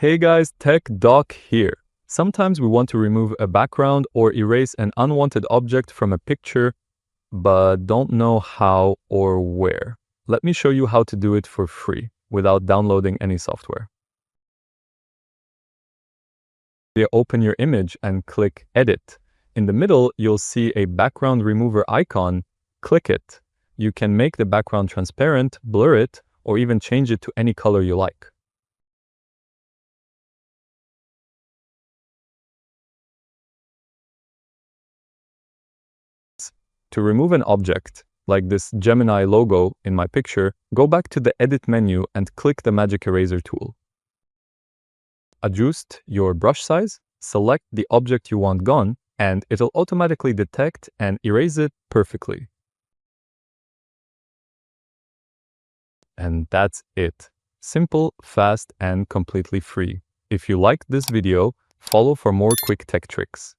Hey guys, Tech Doc here. Sometimes we want to remove a background or erase an unwanted object from a picture, but don't know how or where. Let me show you how to do it for free without downloading any software. You open your image and click Edit. In the middle, you'll see a background remover icon. Click it. You can make the background transparent, blur it, or even change it to any color you like. To remove an object, like this Gemini logo in my picture, go back to the Edit menu and click the Magic Eraser tool. Adjust your brush size, select the object you want gone, and it'll automatically detect and erase it perfectly. And that's it. Simple, fast, and completely free. If you liked this video, follow for more quick tech tricks.